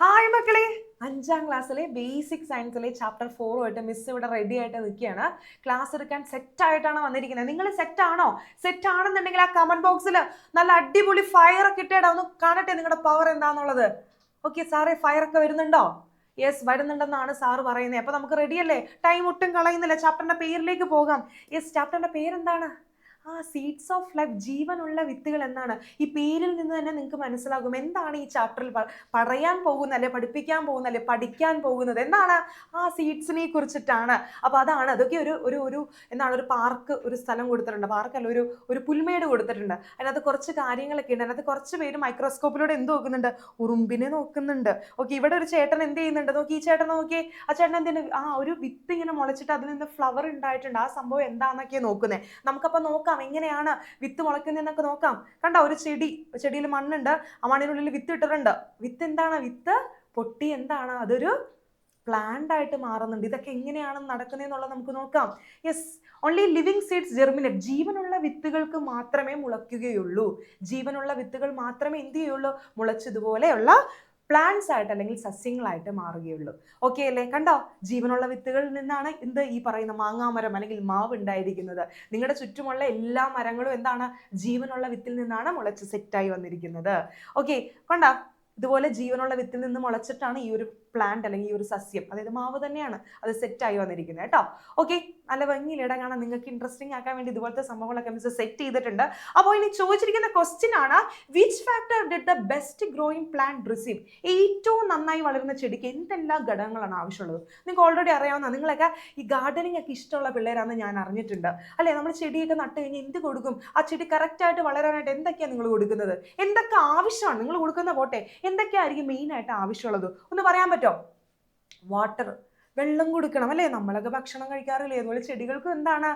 Hi മക്കളെ, 5ാം ക്ലാസ്സിലെ basic സയൻസിലെ chapter 4 ആയിട്ട് മിസ് ഇവിടെ റെഡി ആയിട്ട് നിൽക്കുകയാണ്. ക്ലാസ് എടുക്കാൻ സെറ്റ് ആയിട്ടാണ് വന്നിരിക്കുന്നത്. നിങ്ങൾ സെറ്റ് ആണോ? സെറ്റ് ആണെന്നുണ്ടെങ്കിൽ ആ കമന്റ് ബോക്സിൽ നല്ല അടിപൊളി ഫയർ ഒക്കെ ഇട്ടേടാ, ഒന്ന് കാണട്ടെ നിങ്ങളുടെ പവർ എന്താണെന്നുള്ളത്. ഓക്കെ സാറേ, ഫയർ ഒക്കെ വരുന്നുണ്ടോ? യെസ്, വരുന്നുണ്ടെന്നാണ് സാറ് പറയുന്നത്. അപ്പൊ നമുക്ക് റെഡിയല്ലേ? ടൈം ഒട്ടും കളയുന്നില്ല, ചാപ്റ്ററിന്റെ പേരിലേക്ക് പോകാം. യെസ്, ചാപ്റ്ററിന്റെ പേരെന്താണ്? സീഡ്സ് ഓഫ് ലൈഫ്, ജീവനുള്ള വിത്തുകൾ എന്നാണ്. ഈ പേരിൽ നിന്ന് തന്നെ നിങ്ങൾക്ക് മനസ്സിലാകും എന്താണ് ഈ ചാപ്റ്ററിൽ പറയാൻ പോകുന്നത്, അല്ലെ പഠിപ്പിക്കാൻ പോകുന്നത്, അല്ലെ പഠിക്കാൻ പോകുന്നത് എന്താണ്. സീഡ്സിനെ കുറിച്ചിട്ടാണ്. അപ്പൊ അതാണ്, അതൊക്കെ ഒരു ഒരു ഒരു എന്താണ്, ഒരു പാർക്ക്, ഒരു സ്ഥലം കൊടുത്തിട്ടുണ്ട്. പാർക്കല്ല, ഒരു പുൽമേട് കൊടുത്തിട്ടുണ്ട്. അതിനകത്ത് കുറച്ച് കാര്യങ്ങളൊക്കെ ഉണ്ട്. അതിനകത്ത് കുറച്ച് പേര് മൈക്രോസ്കോപ്പിലൂടെ എന്ത് നോക്കുന്നുണ്ട്? ഉറുമ്പിനെ നോക്കുന്നുണ്ട്. ഓക്കെ, ഇവിടെ ഒരു ചേട്ടൻ എന്ത് ചെയ്യുന്നുണ്ട്? നോക്കി, ഈ ചേട്ടൻ നോക്കിയേ. ആ ചേട്ടൻ എന്തിന് ഒരു വിത്ത് ഇങ്ങനെ മുളച്ചിട്ട് അതിൽ നിന്ന് ഫ്ലവർ ഉണ്ടായിട്ടുണ്ട്. ആ സംഭവം എന്താണെന്നൊക്കെയാണ് നോക്കുന്നത്. നമുക്കപ്പോൾ നോക്കാം എങ്ങനെയാണ് വിത്ത് മുളയ്ക്കുന്നതെന്നൊക്കെ നോക്കാം. കണ്ടോ, ഒരു ചെടിയിൽ മണ്ണുണ്ട്, ആ മണ്ണിനുള്ളിൽ വിത്ത് ഇട്ടിട്ടുണ്ട്. വിത്ത് എന്താണ്? വിത്ത് പൊട്ടി എന്താണ്? അതൊരു പ്ലാന്റ് ആയിട്ട് മാറുന്നുണ്ട്. ഇതൊക്കെ എങ്ങനെയാണ് നടക്കുന്നതെന്നുള്ളത് നമുക്ക് നോക്കാം. Yes, only living seeds germinate. ജീവനുള്ള വിത്തുകൾക്ക് മാത്രമേ മുളയ്ക്കുകയുള്ളൂ. ജീവനുള്ള വിത്തുകൾ മാത്രമേ എന്ത് ചെയ്യുള്ളൂ? മുളച്ചതുപോലെയുള്ള പ്ലാന്റ്സ് ആയിട്ട് അല്ലെങ്കിൽ സസ്യങ്ങളായിട്ട് മാറുകയുള്ളൂ. ഓക്കെ അല്ലേ? കണ്ടോ, ജീവനുള്ള വിത്തുകളിൽ നിന്നാണ് ഈ പറയുന്ന മാങ്ങാമരം അല്ലെങ്കിൽ മാവ് ഉണ്ടായിരിക്കുന്നത്. നിങ്ങളുടെ ചുറ്റുമുള്ള എല്ലാ മരങ്ങളും എന്താണ്? ജീവനുള്ള വിത്തിൽ നിന്നാണ് മുളച്ച് സെറ്റായി വന്നിരിക്കുന്നത്. ഓക്കെ, കണ്ടോ, ഇതുപോലെ ജീവനുള്ള വിത്തിൽ നിന്ന് മുളച്ചിട്ടാണ് ഈ ഒരു പ്ലാന്റ് അല്ലെങ്കിൽ ഈ ഒരു സസ്യം, അതായത് മാവ് തന്നെയാണ്, അത് സെറ്റായി വന്നിരിക്കുന്നത് കേട്ടോ. ഓക്കെ, നല്ല ഭംഗിയിലിട കാണാൻ, നിങ്ങൾക്ക് ഇൻട്രസ്റ്റിംഗ് ആക്കാൻ വേണ്ടി ഇതുപോലത്തെ സംഭവങ്ങളൊക്കെ മിസ് സെറ്റ് ചെയ്തിട്ടുണ്ട്. അപ്പോൾ ഇനി ചോദിച്ചിരിക്കുന്ന ക്വസ്റ്റ്യൻ ആണ്, which factor did the best growing plant receive? ഏറ്റവും നന്നായി വളരുന്ന ചെടിക്ക് എന്തെല്ലാം ഘടകങ്ങളാണ് ആവശ്യമുള്ളത്? നിങ്ങൾക്ക് ഓൾറെഡി അറിയാവുന്ന, നിങ്ങളൊക്കെ ഈ ഗാർഡനിങ് ഒക്കെ ഇഷ്ടമുള്ള പിള്ളേരാണെന്ന് ഞാൻ അറിഞ്ഞിട്ടുണ്ട് അല്ലേ. നമ്മൾ ചെടിയൊക്കെ നട്ട് കഴിഞ്ഞാൽ എന്ത് കൊടുക്കും? ആ ചെടി കറക്റ്റായിട്ട് വളരാനായിട്ട് എന്തൊക്കെയാണ് നിങ്ങൾ കൊടുക്കുന്നത്? എന്തൊക്കെ ആവശ്യമാണ് നിങ്ങൾ കൊടുക്കുന്ന? പോട്ടെ, എന്തൊക്കെയായിരിക്കും മെയിൻ ആയിട്ട് ആവശ്യമുള്ളത്? ഒന്ന് പറയാൻ പറ്റോ? വാട്ടർ, വെള്ളം കൊടുക്കണം അല്ലേ. നമ്മളൊക്കെ ഭക്ഷണം കഴിക്കാറില്ലേ, അതുപോലെ ചെടികൾക്കും എന്താണ്?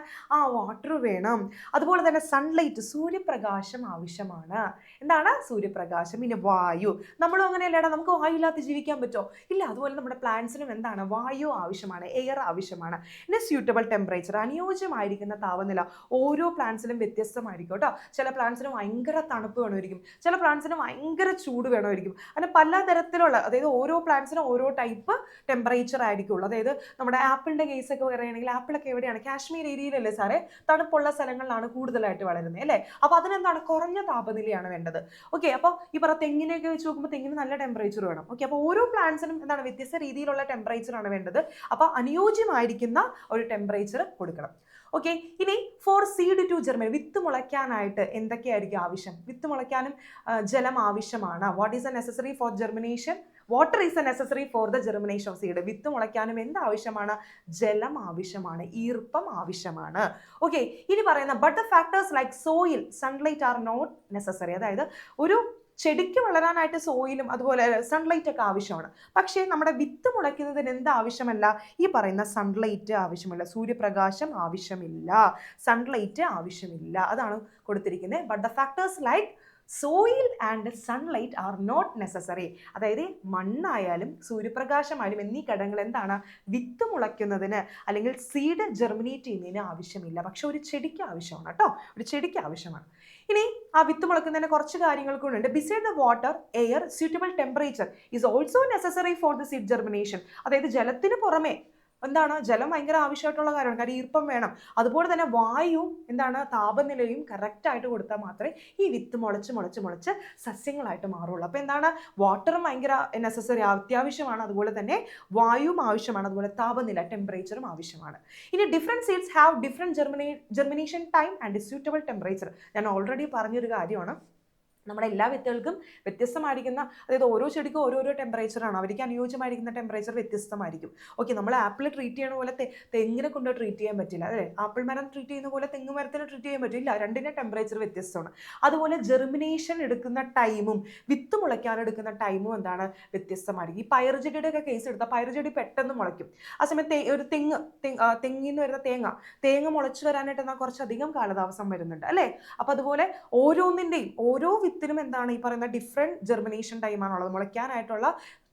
വാട്ടർ വേണം. അതുപോലെ തന്നെ സൺലൈറ്റ്, സൂര്യപ്രകാശം ആവശ്യമാണ്. എന്താണ്? സൂര്യപ്രകാശം. പിന്നെ വായു, നമ്മളും അങ്ങനെയല്ലേടാ, നമുക്ക് വായു ഇല്ലാതെ ജീവിക്കാൻ പറ്റുമോ? ഇല്ല. അതുപോലെ നമ്മുടെ പ്ലാന്റ്സിനും എന്താണ്? വായു ആവശ്യമാണ്, എയർ ആവശ്യമാണ്. പിന്നെ സ്യൂട്ടബിൾ ടെമ്പറേച്ചർ, അനുയോജ്യമായിരിക്കുന്ന താപനില. ഓരോ പ്ലാന്റ്സിലും വ്യത്യസ്തമായിരിക്കും കേട്ടോ. ചില പ്ലാന്റ്സിന് ഭയങ്കര തണുപ്പ് വേണമായിരിക്കും, ചില പ്ലാന്റ്സിന് ഭയങ്കര ചൂട് വേണമായിരിക്കും. അങ്ങനെ പലതരത്തിലുള്ള, അതായത് ഓരോ പ്ലാന്റ്സിനും ഓരോ ടൈപ്പ് ടെമ്പറേച്ചർ ആയിരിക്കുള്ളൂ. അതായത് നമ്മുടെ ആപ്പിളിന്റെ കേസൊക്കെ പറയുകയാണെങ്കിൽ, ആപ്പിളൊക്കെ എവിടെയാണ്? കാശ്മീർ ഏരിയയിലല്ലേ സാറേ? തണുപ്പുള്ള സ്ഥലങ്ങളിലാണ് കൂടുതലായിട്ട് വളരുന്നത് അല്ലേ. അപ്പൊ അതിനെന്താണ്? കുറഞ്ഞ താപനിലയാണ് വേണ്ടത്. ഓക്കെ, അപ്പോൾ ഈ പറ തെങ്ങിനെയൊക്കെ വെച്ച് നോക്കുമ്പോൾ തെങ്ങിന് നല്ല ടെമ്പറേച്ചർ വേണം. ഓക്കെ, അപ്പോൾ ഓരോ പ്ലാന്റ്സിനും എന്താണ്? വ്യത്യസ്ത രീതിയിലുള്ള ടെമ്പറേച്ചർ ആണ് വേണ്ടത്. അപ്പൊ അനുയോജ്യമായിരിക്കുന്ന ഒരു ടെമ്പറേച്ചർ കൊടുക്കണം. ഓക്കെ, ഇനി ഫോർ സീഡ് ടു ജെർമിനേറ്റ്, വിത്ത് മുളയ്ക്കാനായിട്ട് എന്തൊക്കെയായിരിക്കും ആവശ്യം? വിത്ത് മുളയ്ക്കാനും ജലം ആവശ്യമാണ്. What is a necessary for germination? Water is a necessary for the germination of seed. വിത്ത് മുളയ്ക്കാനും എന്താവശ്യമാണ്? ജലം ആവശ്യമാണ്, ഈർപ്പം ആവശ്യമാണ്. ഓക്കെ, ഇനി പറയുന്ന but the factors like soil, sunlight are not necessary. അതായത് ഒരു ചെടിക്ക് വളരാനായിട്ട് സോയിലും അതുപോലെ സൺലൈറ്റ് ഒക്കെ ആവശ്യമാണ്. പക്ഷേ നമ്മുടെ വിത്ത് മുളയ്ക്കുന്നതിന് എന്ത് ആവശ്യമല്ല? ഈ പറയുന്ന സൺലൈറ്റ് ആവശ്യമില്ല, സൂര്യപ്രകാശം ആവശ്യമില്ല, സൺലൈറ്റ് ആവശ്യമില്ല. അതാണ് കൊടുത്തിരിക്കുന്നത്. But the factors like soil and sunlight are not necessary. അതായത് മണ്ണായാലും സൂര്യപ്രകാശമായാലും എന്നീ ഘടകങ്ങൾ എന്താണ്? വിത്ത് മുളയ്ക്കുന്നതിന് അല്ലെങ്കിൽ സീഡ് ജെർമിനേറ്റ് ചെയ്യുന്നതിന് ആവശ്യമില്ല. പക്ഷെ ഒരു ചെടിക്ക് ആവശ്യമാണ് കേട്ടോ, ഒരു ചെടിക്ക് ആവശ്യമാണ്. ഇനി ആ വിത്ത് മുളയ്ക്കുന്നതിന് കുറച്ച് കാര്യങ്ങൾ കൂടെ ഉണ്ട്. Beside the water, air, suitable temperature is also necessary for the seed germination. അതായത് ജലത്തിന് പുറമെ എന്താണ്? ജലം ഭയങ്കര ആവശ്യമായിട്ടുള്ള കാര്യമാണ്, കാര്യം ഈർപ്പം വേണം. അതുപോലെ തന്നെ വായുവും എന്താണ്? താപനിലയും കറക്റ്റായിട്ട് കൊടുത്താൽ മാത്രമേ ഈ വിത്ത് മുളച്ച് സസ്യങ്ങളായിട്ട് മാറുള്ളൂ. അപ്പോൾ എന്താണ്? വാട്ടറും ഭയങ്കര നെസസറി, അത്യാവശ്യമാണ്. അതുപോലെ തന്നെ വായുവും ആവശ്യമാണ്, അതുപോലെ താപനില, ടെമ്പറേച്ചറും ആവശ്യമാണ്. ഇനി different seeds have different germination time and suitable temperature. ഞാൻ ഓൾറെഡി പറഞ്ഞൊരു കാര്യമാണ്. നമ്മുടെ എല്ലാ വിത്തുകൾക്കും വ്യത്യസ്തമായിരിക്കുന്ന, അതായത് ഓരോ ചെടിക്കും ഓരോരോ ടെമ്പറേച്ചറാണ്, അവർക്ക് അനുയോജ്യമായിരിക്കുന്ന ടെമ്പറേച്ചർ വ്യത്യസ്തമായിരിക്കും. ഓക്കെ, നമ്മൾ ആപ്പിൾ ട്രീറ്റ് ചെയ്യണ പോലെ തെങ്ങിനെ കൊണ്ട് ട്രീറ്റ് ചെയ്യാൻ പറ്റില്ല അല്ലേ. ആപ്പിൾ മരം ട്രീറ്റ് ചെയ്യുന്ന പോലെ തെങ്ങ് മരത്തിന് ട്രീറ്റ് ചെയ്യാൻ പറ്റില്ല, രണ്ടിൻ്റെ ടെമ്പറേച്ചർ വ്യത്യസ്തമാണ്. അതുപോലെ ജെർമിനേഷൻ എടുക്കുന്ന ടൈമും വിത്ത് മുളയ്ക്കാൻ എടുക്കുന്ന ടൈമും എന്താണ്? വ്യത്യസ്തമായിരിക്കും. ഈ പയറുചെടിയുടെ ഒക്കെ കേസ് എടുത്താൽ പയറുചെടി പെട്ടെന്ന് മുളയ്ക്കും. ആ സമയത്ത് ഒരു തെങ്ങിൽ നിന്ന് വരുന്ന തേങ്ങ മുളച്ചു വരാനായിട്ട് എന്നാൽ കുറച്ചധികം കാലതാമസം വരുന്നുണ്ട് അല്ലേ. അപ്പം അതുപോലെ ഓരോന്നിൻ്റെയും ഓരോ വിത്തിനും എന്താണ്? ഈ പറയുന്ന ഡിഫറെൻറ്റ് ജെർമിനേഷൻ ടൈമാണുള്ളത്, മുളയ്ക്കാനായിട്ടുള്ള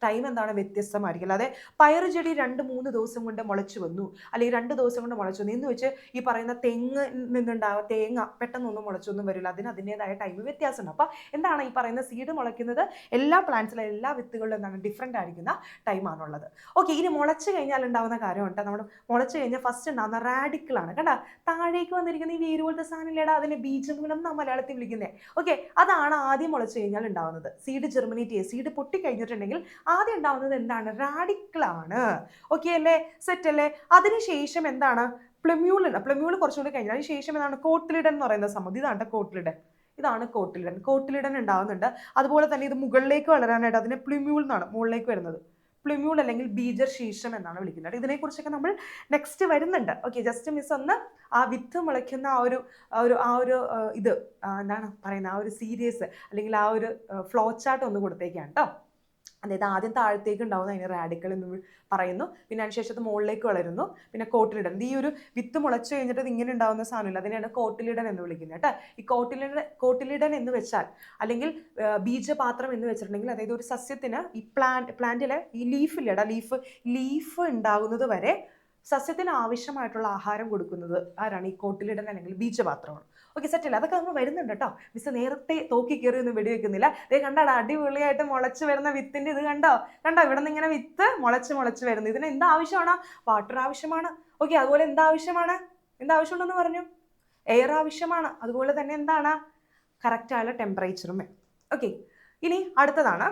ടൈം എന്താണ് വ്യത്യസ്തമായിരിക്കും. അല്ലാതെ പയറ് ചെടി 2-3 ദിവസം കൊണ്ട് മുളച്ചു വന്നു, അല്ലെങ്കിൽ 2 ദിവസം കൊണ്ട് മുളച്ചു വന്നു എന്ന് വെച്ച് ഈ പറയുന്ന തെങ്ങ് നിന്നുണ്ടാവുക തേങ്ങ പെട്ടെന്നൊന്നും മുളച്ചൊന്നും വരില്ല. അതിന് അതിൻ്റെതായ ടൈം വ്യത്യാസമുണ്ട്. അപ്പോൾ എന്താണ് ഈ പറയുന്ന സീഡ് മുളയ്ക്കുന്നത് എല്ലാ പ്ലാന്റ്സിലും എല്ലാ വിത്തുകളിലും എന്താണ് ഡിഫറെൻ്റ് ആയിരിക്കുന്ന ടൈമാണുള്ളത്. ഓക്കെ, ഇനി മുളച്ച് കഴിഞ്ഞാൽ ഉണ്ടാവുന്ന കാര്യമുണ്ട്. നമ്മൾ മുളച്ച് കഴിഞ്ഞാൽ ഫസ്റ്റ് ഉണ്ടാകുന്ന റാഡിക്കിളാണ്. കണ്ട താഴേക്ക് വന്നിരിക്കുന്ന ഈ വേര് പോലത്തെ സാധനമില്ലേടാ, അതിനെ ബീജമൂലം എന്നാണ് മലയാളത്തിൽ വിളിക്കുന്നത്. ഓക്കെ, അതാണ് ആദ്യം മുളച്ച് കഴിഞ്ഞാൽ ഉണ്ടാവുന്നത്. സീഡ് ജെർമിനേറ്റ് ചെയ്യുക, സീഡ് പൊട്ടിക്കഴിഞ്ഞിട്ടുണ്ടെങ്കിൽ ആദ്യം ഉണ്ടാവുന്നത് എന്താണ്? റാഡിക്കിളാണ്. ഓക്കെ അല്ലേ, സെറ്റ് അല്ലേ? അതിനുശേഷം എന്താണ്? പ്ലമ്യൂൾ കുറച്ചുകൂടി കഴിഞ്ഞാൽ അതിന് ശേഷം എന്താണ്? കോട്ടിലിഡൻ എന്ന് പറയുന്ന സംഭവം. ഇതാണ് കോട്ടിലിഡൻ. ഇതാണ് കോട്ടിലിഡൻ. കോട്ടിലിഡൻ ഉണ്ടാവുന്നുണ്ട്. അതുപോലെ തന്നെ ഇത് മുകളിലേക്ക് വളരാനായിട്ട് അതിനെ പ്ലമ്യൂൾ എന്നാണ് മുകളിലേക്ക് വരുന്നത്. പ്ലമ്യൂൾ അല്ലെങ്കിൽ ബീജർ ശീർഷം എന്നാണ് വിളിക്കുന്നത്. ഇതിനെക്കുറിച്ചൊക്കെ നമ്മൾ നെക്സ്റ്റ് വരുന്നുണ്ട്. ഓക്കെ, ജസ്റ്റ് മിസ് ഒന്ന് ആ വിത്ത് മുളയ്ക്കുന്ന ആ ഒരു ഇത് എന്താണ് പറയുന്നത്, ആ ഒരു സീരീസ് അല്ലെങ്കിൽ ആ ഒരു ഫ്ലോ ചാർട്ട് ഒന്ന് കൊടുത്തേക്കാണ് കേട്ടോ. അതായത് ആദ്യം താഴത്തേക്ക് ഉണ്ടാവുന്ന അതിന് റാഡിക്കൽ എന്ന് പറയുന്നു, പിന്നെ അതിനുശേഷം അത് മുകളിലേക്ക് വളരുന്നു, പിന്നെ കോട്ടിലിഡൻ. ഈ ഒരു വിത്ത് മുളച്ചു കഴിഞ്ഞിട്ട് ഇത് ഇങ്ങനെ ഉണ്ടാവുന്ന സാധനമില്ല, അതിനെയാണ് കോട്ടിലിഡൻ എന്ന് വിളിക്കുന്നത് കേട്ടോ. ഈ കോട്ടിലിഡൻ എന്ന് വെച്ചാൽ അല്ലെങ്കിൽ ബീജപാത്രം എന്ന് വെച്ചിട്ടുണ്ടെങ്കിൽ, അതായത് ഒരു സസ്യത്തിന് ഈ പ്ലാന്റിലെ ഈ ലീഫില്ലേടാ, ലീഫ് ഉണ്ടാകുന്നത് വരെ സസ്യത്തിന് ആവശ്യമായിട്ടുള്ള ആഹാരം കൊടുക്കുന്നത് ആരാണ്? ഈ കോട്ടിലിഡൻ അല്ലെങ്കിൽ ബീജപാത്രമാണ്. ഓക്കെ, സെറ്റല്ല? അതൊക്കെ നമ്മൾ വരുന്നുണ്ട് കേട്ടോ. മിസ് നേരത്തെ തോക്കി കയറിയൊന്നും വെടിവെക്കുന്നില്ല. കണ്ടാടാ, അടിപൊളിയായിട്ട് മുളച്ച് വരുന്ന വിത്തിന്റെ ഇത് കണ്ടോ? ഇവിടെ നിന്ന് ഇങ്ങനെ വിത്ത് മുളച്ച് വരുന്നു. ഇതിന് എന്താ ആവശ്യമാണ്? വാട്ടർ ആവശ്യമാണ്. ഓക്കെ, അതുപോലെ എന്താവശ്യമുണ്ടെന്ന് പറഞ്ഞു? എയർ ആവശ്യമാണ്. അതുപോലെ തന്നെ എന്താണ്? കറക്റ്റ് ആയുള്ള ടെമ്പറേച്ചറും. ഓക്കെ, ഇനി അടുത്തതാണ്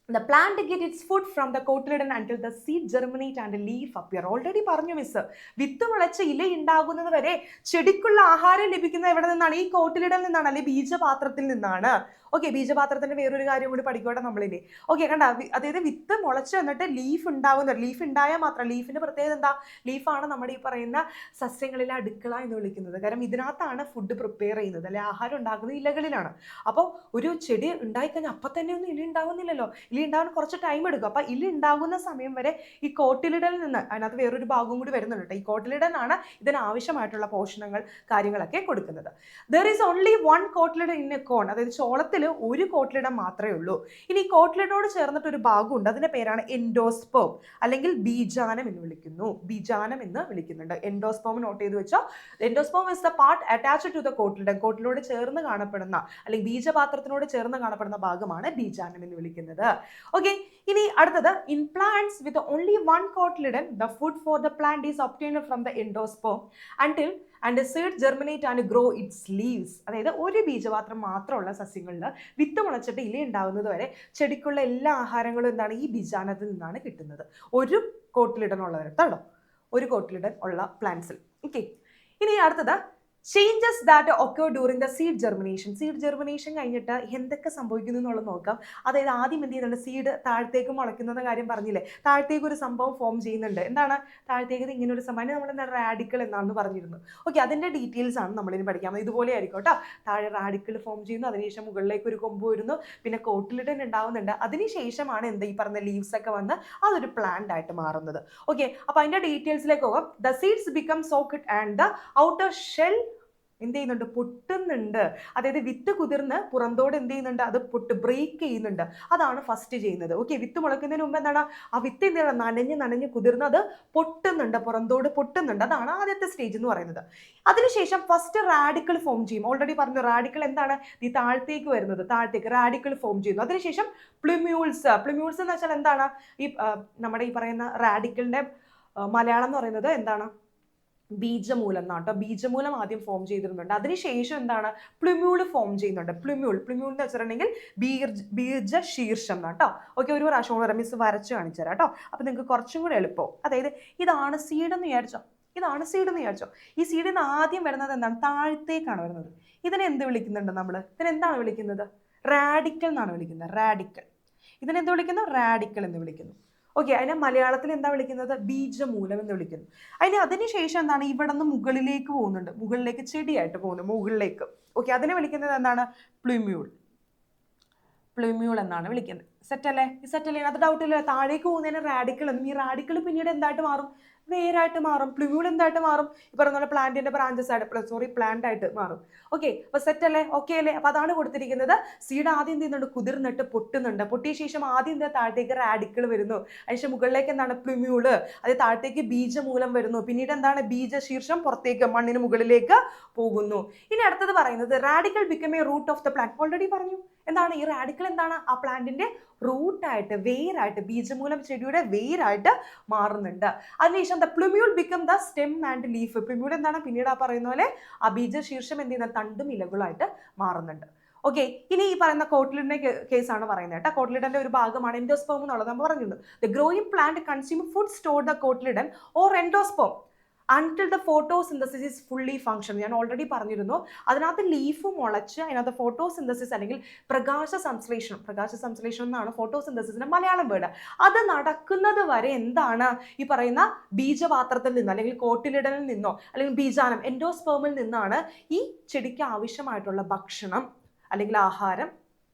the plant get its food from the cotyledon until the seed germinate and leaf appear. Already പറഞ്ഞു മിസ്, വിത്ത് മുളച്ച് ഇല ഉണ്ടാകുന്നത് വരെ ചെടിക്കുള്ള ആഹാരം ലഭിക്കുന്നത് എവിടെ നിന്നാണ്? ഈ കോട്ടിലിഡനിൽ നിന്നാണ്, അല്ലെങ്കിൽ ബീജപാത്രത്തിൽ നിന്നാണ്. ഓക്കെ, ബീജപാത്രത്തിന്റെ വേറൊരു കാര്യം കൂടി പഠിക്കട്ടെ നമ്മളില്ലേ. ഓക്കെ, കണ്ട, അതായത് വിത്ത് മുളച്ച് വന്നിട്ട് ലീഫ് ഉണ്ടാകുന്നത്. ലീഫ് ഉണ്ടായാൽ മാത്രം, ലീഫിന്റെ പ്രത്യേകത എന്താ? ലീഫാണ് നമ്മുടെ ഈ പറയുന്ന സസ്യങ്ങളിലെ അടുക്കള എന്ന് വിളിക്കുന്നത്. കാരണം ഇതിനകത്താണ് ഫുഡ് പ്രിപ്പയർ ചെയ്യുന്നത്, അല്ലെ ആഹാരം ഉണ്ടാക്കുന്നത് ഇലകളിലാണ്. അപ്പോൾ ഒരു ചെടി ഉണ്ടായിക്കഴിഞ്ഞാൽ അപ്പം തന്നെ ഒന്നും ഇല ഉണ്ടാകുന്നില്ലല്ലോ, ഇല ഉണ്ടാകാൻ കുറച്ച് ടൈം എടുക്കും. അപ്പം ഇല ഉണ്ടാകുന്ന സമയം വരെ ഈ കോട്ടിലിഡനിൽ നിന്ന്, അതിനകത്ത് വേറൊരു ഭാഗം കൂടി വരുന്നുണ്ട് കേട്ടോ. ഈ കോട്ടിലിഡൻ ആണ് ഇതിന് ആവശ്യമായിട്ടുള്ള പോഷണങ്ങൾ കാര്യങ്ങളൊക്കെ കൊടുക്കുന്നത്. There is only one cotyledon in a corn. അതായത് ചോളത്തിൽ ഒരു കോട്ടിലിഡൻ മാത്രമേ ഉള്ളൂ. ഇനി കോട്ടിലിഡനോട് ചേർന്നിട്ട് ഒരു ഭാഗമുണ്ട്, അതിന്റെ പേരാണ് എൻഡോസ്പേം അല്ലെങ്കിൽ ബീജാനം എന്ന് വിളിക്കുന്നുണ്ട്. എൻഡോസ്പേം നോട്ട് ചെയ്ത് വെച്ചോ. Endosperm is the part attached to the cotyledon. കോട്ടിലിനോട് ചേർന്ന് കാണപ്പെടുന്ന അല്ലെങ്കിൽ ബീജപാത്രത്തിനോട് ചേർന്ന് കാണപ്പെടുന്ന ഭാഗമാണ് ബീജാനം എന്ന് വിളിക്കുന്നത്. ഓക്കെ, ഇനി അടുത്തത്, in plants with only one cotyledon the food for the plant is obtained from the endosperm and the seed germinate and grow its leaves. അതായത് ഒരു ബീജപാത്രം മാത്രമുള്ള സസ്യങ്ങളിൽ വിത്ത് മുളച്ചിട്ട് ഇല ഉണ്ടാകുന്നത് വരെ ചെടിക്കുള്ള എല്ലാ ആഹാരങ്ങളും എന്താണ്? ഈ ബീജാനത്തിൽ നിന്നാണ് കിട്ടുന്നത്. ഒരു കോട്ടിലിഡൻ ഉള്ളവരത്താണോ? ഒരു കോട്ടിലിഡൻ ഉള്ള പ്ലാന്റ്സിൽ. ഓക്കെ, ഇനി അടുത്തത്, changes that occur during the seed germination കഴിഞ്ഞിട്ട് എന്തൊക്കെ സംഭവിക്കുന്നു എന്നുള്ളത് നോക്കാം. അതായത് ആദ്യം എന്ത് ചെയ്യുന്നുണ്ട്? സീഡ് താഴത്തേക്ക് മുളയ്ക്കുന്ന കാര്യം പറഞ്ഞില്ലേ, താഴത്തേക്ക് ഒരു സംഭവം ഫോം ചെയ്യുന്നുണ്ട്. എന്താണ് താഴത്തേക്ക്? ഇങ്ങനെ ഒരു സംഭവം നമ്മൾ റാഡിക്കൽ എന്നാണെന്ന് പറഞ്ഞിരുന്നു. ഓക്കെ, അതിൻ്റെ ഡീറ്റെയിൽസ് ആണ് നമ്മളിനി പഠിക്കാൻ. ഇതുപോലെ ആയിരിക്കും കേട്ടോ. താഴെ റാഡിക്കൽ ഫോം ചെയ്യുന്നു, അതിനുശേഷം മുകളിലേക്ക് ഒരു കൊമ്പ് വരുന്നു, പിന്നെ കോട്ടിലിഡൻ ഉണ്ടാവുന്നുണ്ട്. അതിനുശേഷമാണ് എന്ത് ഈ പറഞ്ഞ ലീവ്സ് ഒക്കെ വന്ന് അതൊരു പ്ലാന്റ് ആയിട്ട് മാറുന്നത്. ഓക്കെ, അപ്പോൾ അതിൻ്റെ ഡീറ്റെയിൽസിലേക്ക് പോകാം. The seeds become socket and the outer shell എന്ത് ചെയ്യുന്നുണ്ട്? പൊട്ടുന്നുണ്ട്. അതായത് വിത്ത് കുതിർന്ന് പുറന്തോട് എന്ത് ചെയ്യുന്നുണ്ട്? അത് ബ്രേക്ക് ചെയ്യുന്നുണ്ട്. അതാണ് ഫസ്റ്റ് ചെയ്യുന്നത്. ഓക്കെ, വിത്ത് മുളയ്ക്കുന്നതിന് മുമ്പ് എന്താണ്? ആ വിത്ത് എന്ത് ചെയ്യണം? നനഞ്ഞ് കുതിർന്ന് അത് പൊട്ടുന്നുണ്ട്, പുറന്തോട് പൊട്ടുന്നുണ്ട്. അതാണ് ആദ്യത്തെ സ്റ്റേജ് എന്ന് പറയുന്നത്. അതിനുശേഷം ഫസ്റ്റ് റാഡിക്കൽ ഫോം ചെയ്യും. ഓൾറെഡി പറഞ്ഞു, റാഡിക്കൽ എന്താണ്? ഈ താഴത്തേക്ക് വരുന്നത്, താഴത്തേക്ക് റാഡിക്കൽ ഫോം ചെയ്യുന്നു. അതിനുശേഷം പ്ലിമ്യൂൾസ് എന്ന് വെച്ചാൽ എന്താണ്? ഈ നമ്മുടെ ഈ പറയുന്ന റാഡിക്കലിന്റെ മലയാളം എന്ന് പറയുന്നത് എന്താണ്? ബീജമൂലം എന്നാണ് കേട്ടോ. ബീജമൂലം ആദ്യം ഫോം ചെയ്തിരുന്നുണ്ട്. അതിനുശേഷം എന്താണ്? പ്ലിമ്യൂള് ഫോം ചെയ്യുന്നുണ്ട്. പ്ലിമ്യൂൾ എന്ന് വെച്ചിട്ടുണ്ടെങ്കിൽ ബീജ ശീർഷം എന്നാണ് കേട്ടോ. ഓക്കെ, ഒരു പ്രാവശ്യം കൂടെ മിസ് വരച്ച് കാണിച്ചു തരാം കേട്ടോ. അപ്പം നിങ്ങൾക്ക് കുറച്ചും കൂടെ എളുപ്പം. അതായത് ഇതാണ് സീഡ് എന്ന് വിചാരിച്ചോ. ഈ സീഡിൽ നിന്ന് ആദ്യം വരുന്നത് എന്താണ്? താഴത്തേക്കാണ് വരുന്നത്. ഇതിനെ എന്ത് വിളിക്കുന്നുണ്ട് നമ്മൾ? ഇതിനെന്താണ് വിളിക്കുന്നത്? റാഡിക്കൽ എന്നാണ് വിളിക്കുന്നത്. ഇതിനെന്ത് വിളിക്കുന്നു? റാഡിക്കൽ എന്ന് വിളിക്കുന്നു. ഓക്കെ, അതിനെ മലയാളത്തിൽ എന്താ വിളിക്കുന്നത്? ബീജമൂലം എന്ന് വിളിക്കുന്നു. അതിനുശേഷം എന്താണ്? ഇവിടെ നിന്ന് മുകളിലേക്ക് പോകുന്നുണ്ട്, മുകളിലേക്ക് ചെടിയായിട്ട് പോകുന്നു, മുകളിലേക്ക്. ഓക്കെ, അതിനെ വിളിക്കുന്നത് എന്താണ്? പ്ലിമ്യൂൾ എന്നാണ് വിളിക്കുന്നത്. സെറ്റല്ലേ? അത് ഡൗട്ട് ഇല്ല. താഴേക്ക് പോകുന്നതിന് റാഡിക്കൽ എന്നും, ഈ റാഡിക്കൽ പിന്നീട് എന്തായിട്ട് മാറും? വേരായിട്ട് മാറും. പ്ലൂമ്യൂൾ എന്തായിട്ട് മാറും? ഈ പറഞ്ഞ പോലെ പ്ലാന്റിന്റെ ബ്രാഞ്ചസ് ആയിട്ട് പ്ലാന്റ് ആയിട്ട് മാറും. ഓക്കെ, അപ്പൊ സെറ്റ് അല്ലേ? ഓക്കെ അല്ലേ? അപ്പൊ അതാണ് കൊടുത്തിരിക്കുന്നത്. സീഡ് ആദ്യം എന്ത് ചെയ്യുന്നുണ്ട്? കുതിർന്നിട്ട് പൊട്ടുന്നുണ്ട്. പൊട്ടിയ ശേഷം ആദ്യം എന്താ താഴത്തേക്ക് റാഡിക്കിൾ വരുന്നു, അതിനുശേഷം മുകളിലേക്ക് എന്താണ്? പ്ലൂമ്യൂള്, അത് താഴത്തേക്ക് ബീജമൂലം വരുന്നു, പിന്നീട് എന്താണ്? ബീജശീർഷം പുറത്തേക്ക് മണ്ണിന് മുകളിലേക്ക് പോകുന്നു. ഇനി അടുത്തത് പറയുന്നത് radical become a root of the plant. Already പറഞ്ഞു എന്താണ് ഈ റാഡിക്കൽ? എന്താണ്? ആ പ്ലാന്റിന്റെ റൂട്ടായിട്ട്, വേരായിട്ട്, ബീജമൂലം ചെടിയുടെ വേരായിട്ട് മാറുന്നുണ്ട്. അതിനുശേഷം the plumule become the stem and leaf. Plumule എന്താണ്? പിന്നീട് ആ പറയുന്ന പോലെ ആ ബീജശീർഷം എന്ത് ചെയ്യുന്ന തണ്ടും ഇലകളായിട്ട് മാറുന്നുണ്ട്. ഓക്കെ, ഇനി ഈ പറയുന്ന കോട്ട്ലിഡിന്റെ കേസാണ് പറയുന്നത് കേട്ടോ. കോട്ട്ലിഡന്റെ ഒരു ഭാഗമാണ് എൻഡോസ്പേം എന്നുള്ളത് നമ്മൾ പറഞ്ഞിരുന്നു. The growing plant consume food stored the cotyledon or endosperm until the photosynthesis is fully function. ഞാൻ ഓൾറെഡി പറഞ്ഞിരുന്നു, അതിനകത്ത് ലീഫ് മുളച്ച് അതിനകത്ത് ഫോട്ടോസിന്തസിസ് അല്ലെങ്കിൽ പ്രകാശ സംശ്ലേഷണം എന്നാണ് ഫോട്ടോസിന്തസിസിന്റെ മലയാളം വേർഡ്. അത് നടക്കുന്നത് വരെ എന്താണ് ഈ പറയുന്ന ബീജപാത്രത്തിൽ നിന്ന് അല്ലെങ്കിൽ കോട്ടിലിടലിൽ നിന്നോ അല്ലെങ്കിൽ ബീജാനം എൻഡോസ്പേമിൽ നിന്നാണ് ഈ ചെടിക്ക് ആവശ്യമായിട്ടുള്ള ഭക്ഷണം അല്ലെങ്കിൽ ആഹാരം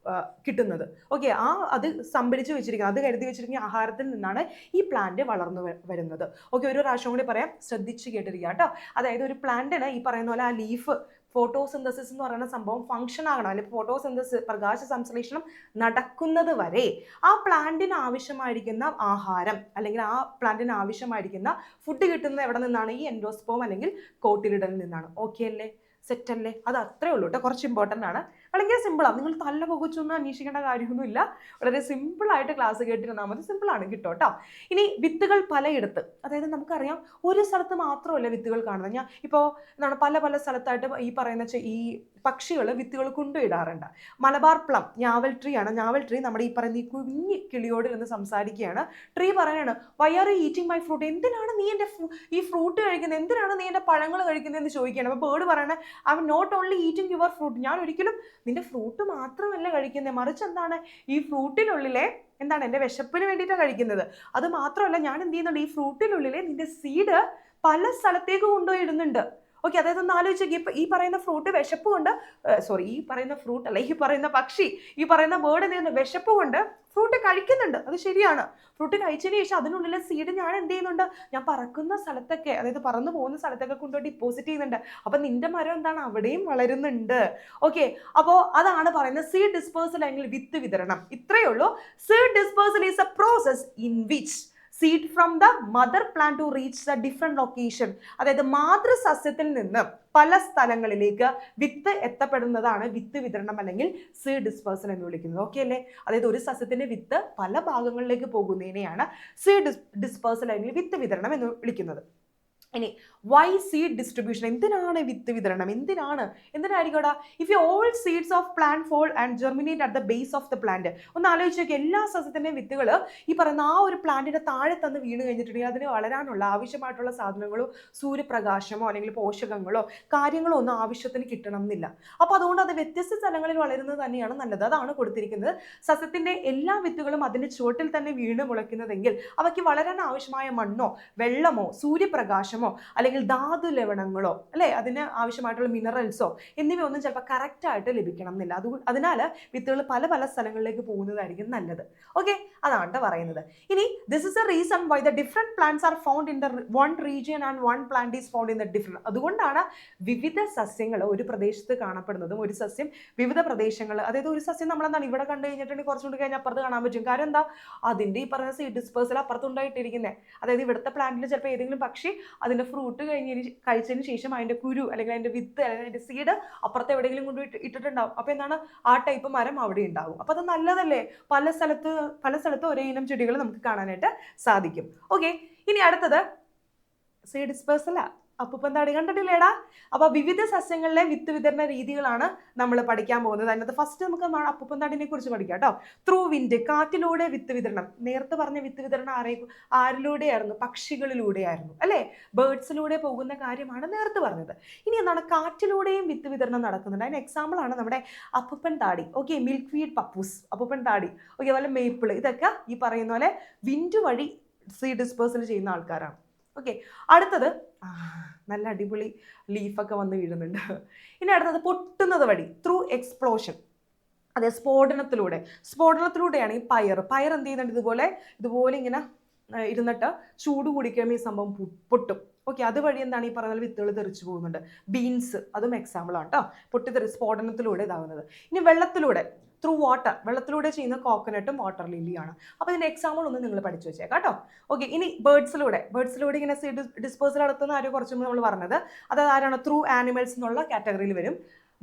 കിട്ടുന്നത്. ഓക്കെ, അത് സംഭരിച്ച് വെച്ചിരിക്കുന്നത്, അത് കരുതി വെച്ചിരിക്കുന്ന ആഹാരത്തിൽ നിന്നാണ് ഈ പ്ലാന്റ് വളർന്നു വരുന്നത്. ഓക്കെ, ഒരു പ്രാവശ്യം കൂടി പറയാം, ശ്രദ്ധിച്ച് കേട്ടിരിക്കുക കേട്ടോ. അതായത് ഒരു പ്ലാന്റിന് ഈ പറയുന്ന പോലെ ആ ലീഫ് ഫോട്ടോസിന്തസിസ് എന്ന് പറയുന്ന സംഭവം ഫംഗ്ഷൻ ആകണം, അല്ലെങ്കിൽ ഫോട്ടോസിന്തസിസ് പ്രകാശ സംശ്ലേഷണം നടക്കുന്നത് വരെ ആ പ്ലാന്റിന് ആവശ്യമായിരിക്കുന്ന ആഹാരം അല്ലെങ്കിൽ ആ പ്ലാന്റിന് ആവശ്യമായിരിക്കുന്ന ഫുഡ് കിട്ടുന്നത് എവിടെ നിന്നാണ്? ഈ എൻഡോസ്പേം അല്ലെങ്കിൽ കോട്ടിലിഡലിൽ നിന്നാണ്. ഓക്കെ അല്ലേ? സെറ്റ് അല്ലേ? അത് അത്രേ ഉള്ളൂ കേട്ടോ. കുറച്ച് ഇമ്പോർട്ടൻ്റ് ആണ്, വളരെ സിമ്പിളാണ്. നിങ്ങൾ തല്ല പുകച്ചൊന്നും അന്വേഷിക്കേണ്ട കാര്യമൊന്നുമില്ല. വളരെ സിമ്പിളായിട്ട് ക്ലാസ് കേട്ടിരുന്നാൽ മതി. സിമ്പിളാണ്, കിട്ടും കേട്ടോ. ഇനി വിത്തുകൾ പലയിടത്ത്, അതായത് നമുക്കറിയാം ഒരു സ്ഥലത്ത് മാത്രമല്ല വിത്തുകൾ കാണുന്നത്. ഞാൻ ഇപ്പോൾ എന്താണ് പല സ്ഥലത്തായിട്ട് ഈ പറയുന്ന ഈ പക്ഷികൾ വിത്തുകൾ കൊണ്ടുപോയിടാറുണ്ട്. മലബാർ പ്ലം ഞാവൽ ട്രീ ആണ്. ഞാവൽ ട്രീ നമ്മുടെ ഈ പറയുന്ന ഈ കുഞ്ഞി കിളിയോട് ഇരുന്ന് സംസാരിക്കുകയാണ്. ട്രീ പറയാണ്, why are you eating my fruit? എന്തിനാണ് നീ എൻ്റെ ഈ ഫ്രൂട്ട് കഴിക്കുന്നത്? എന്തിനാണ് നീ എൻ്റെ പഴങ്ങൾ കഴിക്കുന്നതെന്ന് ചോദിക്കുകയാണ്. അപ്പോൾ ബേർഡ് പറയണേ, I'm not only eating your fruit. ഞാൻ ഒരിക്കലും നിന്റെ ഫ്രൂട്ട് മാത്രമല്ല കഴിക്കുന്നത്, മറിച്ച് എന്താണ് ഈ ഫ്രൂട്ടിനുള്ളിലെ എന്താണ് എൻ്റെ വിശപ്പിന് വേണ്ടിയിട്ടാണ് കഴിക്കുന്നത്. അത് മാത്രമല്ല, ഞാൻ എന്ത് ചെയ്യുന്നുണ്ട്? ഈ ഫ്രൂട്ടിനുള്ളിലെ നിന്റെ സീഡ് പല സ്ഥലത്തേക്ക് കൊണ്ടുപോയി ഇടുന്നുണ്ട്. ഓക്കെ, അതായത് ഒന്ന് ആലോചിച്ച്, ഈ പറയുന്ന ഫ്രൂട്ട് വിശപ്പ് കൊണ്ട് ഈ പറയുന്ന ഫ്രൂട്ട് അല്ല, ഈ പറയുന്ന പക്ഷി, ഈ പറയുന്ന ബേർഡ് എന്ത് ചെയ്യുന്നു? വിശപ്പ് കൊണ്ട് ഫ്രൂട്ട് കഴിക്കുന്നുണ്ട്. അത് ശരിയാണ്. ഫ്രൂട്ട് കഴിച്ചതിന് ശേഷം അതിനുള്ളിലെ സീഡ് ഞാൻ എന്ത് ചെയ്യുന്നുണ്ട്? ഞാൻ പറക്കുന്ന സ്ഥലത്തൊക്കെ, അതായത് പറന്നു പോകുന്ന സ്ഥലത്തൊക്കെ കൊണ്ടുപോയി ഡിപ്പോസിറ്റ് ചെയ്യുന്നുണ്ട്. അപ്പൊ നിന്റെ മരം എന്താണ്? അവിടെയും വളരുന്നുണ്ട്. ഓക്കെ, അപ്പോൾ അതാണ് പറയുന്നത് സീഡ് ഡിസ്പേഴ്സൽ അല്ലെങ്കിൽ വിത്ത് വിതരണം. ഇത്രയേ ഉള്ളൂ. Seed dispersal is A process in which seed from the mother plant to reach the different location. അതായത് മാതൃസസ്യത്തിൽ നിന്ന് പല സ്ഥലങ്ങളിലേക്ക് വിത്ത് എത്തപ്പെടുന്നതാണ് വിത്ത് വിതരണം അല്ലെങ്കിൽ സീഡ് ഡിസ്പേഴ്സൽ എന്ന് വിളിക്കുന്നത്. ഓക്കെ അല്ലേ? അതായത് ഒരു സസ്യത്തിന്റെ വിത്ത് പല ഭാഗങ്ങളിലേക്ക് പോകുന്നതിനെയാണ് സീഡ് ഡിസ്പേഴ്സൽ അല്ലെങ്കിൽ വിത്ത് വിതരണം എന്ന് വിളിക്കുന്നത്. ഇനി വൈ സീഡ് ഡിസ്ട്രിബ്യൂഷൻ? എന്തിനാണ് വിത്ത് വിതരണം? എന്തിനായിരിക്കോടാ? If you all seeds of plant fall and germinate at the base of the plant. ഒന്ന് ആലോചിച്ച് നോക്കി, എല്ലാ സസ്യത്തിന്റെയും വിത്തുകൾ ഈ പറയുന്ന ആ ഒരു പ്ലാന്റിന്റെ താഴെ തന്ന് വീണ് കഴിഞ്ഞിട്ടുണ്ടെങ്കിൽ അതിന് വളരാനുള്ള ആവശ്യമായിട്ടുള്ള സാധനങ്ങളോ സൂര്യപ്രകാശമോ അല്ലെങ്കിൽ പോഷകങ്ങളോ കാര്യങ്ങളോ ഒന്നും ആവശ്യത്തിന് കിട്ടണം എന്നില്ല. അപ്പൊ അതുകൊണ്ട് അത് വ്യത്യസ്ത സ്ഥലങ്ങളിൽ വളരുന്നത് തന്നെയാണ് നല്ലത്. അതാണ് കൊടുത്തിരിക്കുന്നത്. സസ്യത്തിന്റെ എല്ലാ വിത്തുകളും അതിന്റെ ചുവട്ടിൽ തന്നെ വീണ് മുളയ്ക്കുന്നതെങ്കിൽ അവയ്ക്ക് വളരാൻ ആവശ്യമായ മണ്ണോ വെള്ളമോ സൂര്യപ്രകാശമോ അല്ലെങ്കിൽ ധാതു ലവണങ്ങളോ അല്ലെ അതിന് ആവശ്യമായിട്ടുള്ള മിനറൽസോ എന്നിവയൊന്നും ചിലപ്പോൾ കറക്റ്റ് ആയിട്ട് ലഭിക്കണം എന്നില്ല. അതിനാൽ വിത്തുകൾ പല സ്ഥലങ്ങളിലേക്ക് പോകുന്നതായിരിക്കും നല്ലത്. ഓക്കെ, അതാണ് പറയുന്നത്. ഇനി this is A reason why the different plants are found in the one region and one plant is found in the different. അതുകൊണ്ടാണ് വിവിധ സസ്യങ്ങൾ ഒരു പ്രദേശത്ത് കാണപ്പെടുന്നതും ഒരു സസ്യം വിവിധ പ്രദേശങ്ങൾ, അതായത് ഒരു സസ്യം നമ്മളെന്താണ് ഇവിടെ കണ്ടു കഴിഞ്ഞിട്ടുണ്ടെങ്കിൽ കുറച്ചുകൂടി കഴിഞ്ഞാൽ അപ്പുറത്ത് കാണാൻ പറ്റും. കാരണം എന്താ? അതിന്റെ ഈ പറയുന്ന സീഡ് ഡിസ്പേഴ്സൽ അപ്പുറത്തുണ്ടായിട്ടിരിക്കുന്നത്. അതായത് ഇവിടുത്തെ പ്ലാന്റിൽ ചിലപ്പോൾ ഏതെങ്കിലും പക്ഷി അതിന്റെ ഫ്രൂട്ട് കഴിച്ചതിന് ശേഷം അതിന്റെ കുരു അല്ലെങ്കിൽ അതിന്റെ വിത്ത് അല്ലെങ്കിൽ അതിന്റെ സീഡ് അപ്പുറത്ത് എവിടെയെങ്കിലും കൊണ്ട് ഇട്ടിട്ടുണ്ടാവും. അപ്പൊ എന്താണ്? ആ ടൈപ്പ് മരം അവിടെ ഉണ്ടാവും. അപ്പൊ അത് നല്ലതല്ലേ? പല സ്ഥലത്ത് ഒരേ ഇനം ചെടികൾ നമുക്ക് കാണാനായിട്ട് സാധിക്കും. ഓക്കെ, ഇനി അടുത്തത് സീഡ് ഡിസ്പേഴ്സലാ. അപ്പൂപ്പന്താടി കണ്ടിട്ടില്ലേടാ? അപ്പൊ വിവിധ സസ്യങ്ങളിലെ വിത്ത് വിതരണ രീതികളാണ് നമ്മൾ പഠിക്കാൻ പോകുന്നത്. അതിനകത്ത് ഫസ്റ്റ് നമുക്ക് അപ്പൂപ്പന്താടിനെ കുറിച്ച് പഠിക്കാം കേട്ടോ. ത്രൂ വിൻഡ്, കാറ്റിലൂടെ വിത്ത് വിതരണം. നേരത്തെ പറഞ്ഞ വിത്ത് വിതരണം ആരിലൂടെയായിരുന്നു? പക്ഷികളിലൂടെയായിരുന്നു അല്ലെ? ബേർഡ്സിലൂടെ പോകുന്ന കാര്യമാണ് നേരത്തെ പറഞ്ഞത്. ഇനി എന്താണ്? കാറ്റിലൂടെയും വിത്ത് വിതരണം നടക്കുന്നുണ്ട്. അതിന് എക്സാമ്പിൾ ആണ് നമ്മുടെ അപ്പൂപ്പൻ താടി. ഓക്കെ, മിൽക്ക് വീഡ് പപ്പൂസ്, അപ്പൂപ്പൻ താടി, ഓക്കെ, അതുപോലെ മേപ്പിൾ, ഇതൊക്കെ ഈ പറയുന്ന പോലെ വിൻഡ് വഴി സീഡ് ഡിസ്പേഴ്സൽ ചെയ്യുന്ന ആൾക്കാരാണ്. ഓക്കെ, അടുത്തത് നല്ല അടിപൊളി ലീഫൊക്കെ വന്ന് വീഴുന്നുണ്ട്. ഇനി അടുത്തത് പൊട്ടുന്നത് വഴി, ത്രൂ എക്സ്പ്ലോഷൻ. അതെ, സ്ഫോടനത്തിലൂടെയാണ് ഈ പയർ എന്ത് ചെയ്യുന്നുണ്ട്? ഇതുപോലെ ഇങ്ങനെ ഇരുന്നിട്ട് ചൂട് കൂടിക്കുമ്പോൾ ഈ സംഭവം പൊട്ടും. ഓക്കെ, അതുവഴി എന്താണ് ഈ പറയുന്ന വിത്തുകൾ തെറിച്ചു പോകുന്നുണ്ട്. ബീൻസ് അതും എക്സാമ്പിളാണ് കേട്ടോ, സ്ഫോടനത്തിലൂടെ ഇതാവുന്നത്. ഇനി വെള്ളത്തിലൂടെ, ത്രൂ വാട്ടർ, വെള്ളത്തിലൂടെ ചെയ്യുന്ന കോക്കനട്ടും വാട്ടർ ലില്ലിയാണ്. അപ്പോൾ ഇതിൻ്റെ എക്സാമ്പിൾ ഒന്ന് നിങ്ങൾ പഠിച്ചു വെച്ചേക്കാം കേട്ടോ. ഓക്കെ, ഇനി ബേർഡ്സിലൂടെ ഇങ്ങനെ സീഡ് ഡിസ്പേഴ്സൽ നടത്തുന്ന ആരും കുറച്ചും നമ്മൾ പറഞ്ഞത്, അതായത് ആരാണ്, ത്രൂ ആനിമൽസ് എന്നുള്ള കാറ്റഗറിയിൽ വരും.